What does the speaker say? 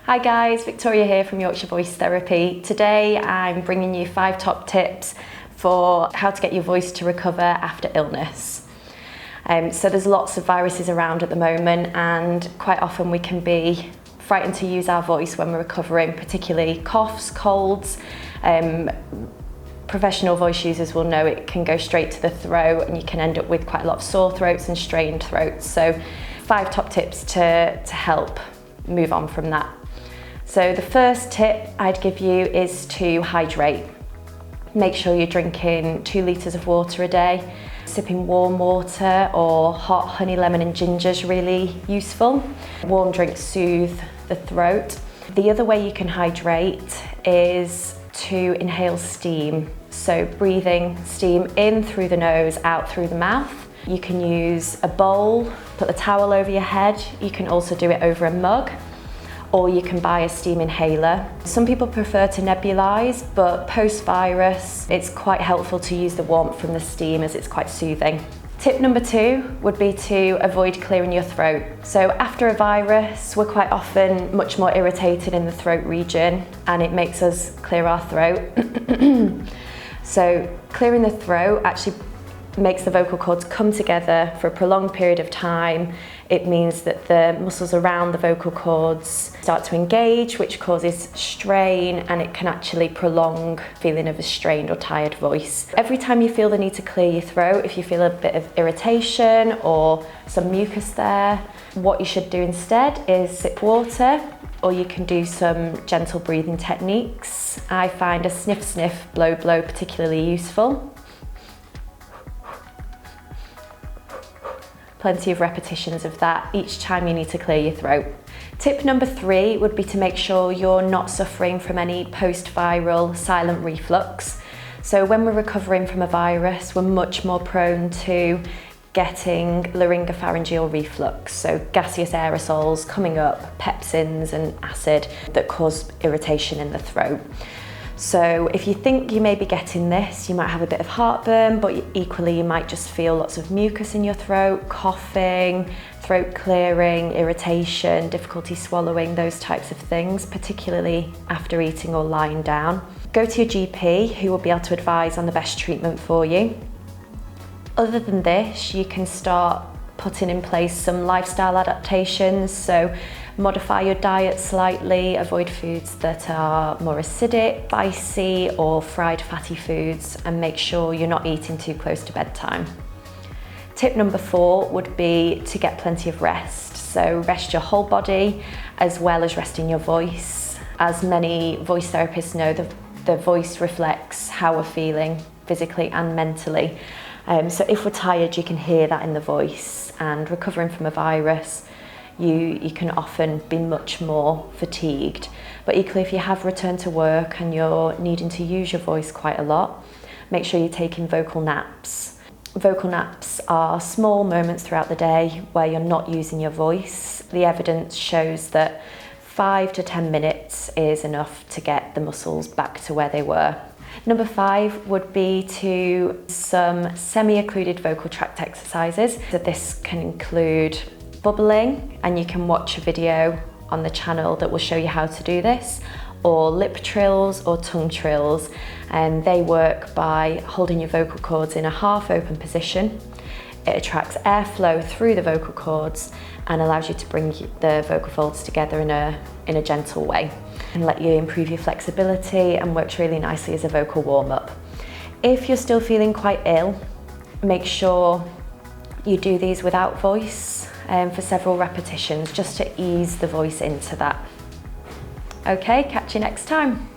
Hi guys, Victoria here from Yorkshire Voice Therapy. Today I'm bringing you 5 top tips for how to get your voice to recover after illness. So there's lots of viruses around at the moment, and quite often we can be frightened to use our voice when we're recovering, particularly coughs, colds. Professional voice users will know it can go straight to the throat and you can end up with quite a lot of sore throats and strained throats. So 5 top tips to help move on from that. So the first tip I'd give you is to hydrate. Make sure you're drinking 2 litres of water a day. Sipping warm water or hot honey, lemon and ginger is really useful. Warm drinks soothe the throat. The other way you can hydrate is to inhale steam. So breathing steam in through the nose, out through the mouth. You can use a bowl, put a towel over your head. You can also do it over a mug, or you can buy a steam inhaler. Some people prefer to nebulize, but post-virus, it's quite helpful to use the warmth from the steam as it's quite soothing. Tip number 2 would be to avoid clearing your throat. So after a virus, we're quite often much more irritated in the throat region, and it makes us clear our throat. So clearing the throat actually makes the vocal cords come together for a prolonged period of time. It means that the muscles around the vocal cords start to engage, which causes strain, and it can actually prolong feeling of a strained or tired voice. Every time you feel the need to clear your throat, if you feel a bit of irritation or some mucus there, what you should do instead is sip water, or you can do some gentle breathing techniques. I find a sniff sniff, blow blow particularly useful. Plenty of repetitions of that each time you need to clear your throat. Tip number 3 would be to make sure you're not suffering from any post-viral silent reflux. So when we're recovering from a virus, we're much more prone to getting laryngopharyngeal reflux, so gaseous aerosols coming up, pepsins and acid that cause irritation in the throat. So if you think you may be getting this, you might have a bit of heartburn, but equally you might just feel lots of mucus in your throat, coughing, throat clearing, irritation, difficulty swallowing, those types of things, particularly after eating or lying down. Go to your GP, who will be able to advise on the best treatment for you. Other than this, you can start putting in place some lifestyle adaptations, so modify your diet slightly, avoid foods that are more acidic, spicy or fried fatty foods, and make sure you're not eating too close to bedtime. Tip number 4 would be to get plenty of rest. So rest your whole body as well as resting your voice. As many voice therapists know, the voice reflects how we're feeling physically and mentally. So if we're tired, you can hear that in the voice, and recovering from a virus, you can often be much more fatigued. But equally, if you have returned to work and you're needing to use your voice quite a lot, make sure you're taking vocal naps. Vocal naps are small moments throughout the day where you're not using your voice. The evidence shows that 5 to 10 minutes is enough to get the muscles back to where they were. Number 5 would be to some semi-occluded vocal tract exercises. So this can include bubbling, and you can watch a video on the channel that will show you how to do this, or lip trills or tongue trills, and they work by holding your vocal cords in a half open position. It attracts airflow through the vocal cords and allows you to bring the vocal folds together in a gentle way, and let you improve your flexibility, and works really nicely as a vocal warm-up. If you're still feeling quite ill, make sure you do these without voice for several repetitions, just to ease the voice into that. Okay, catch you next time.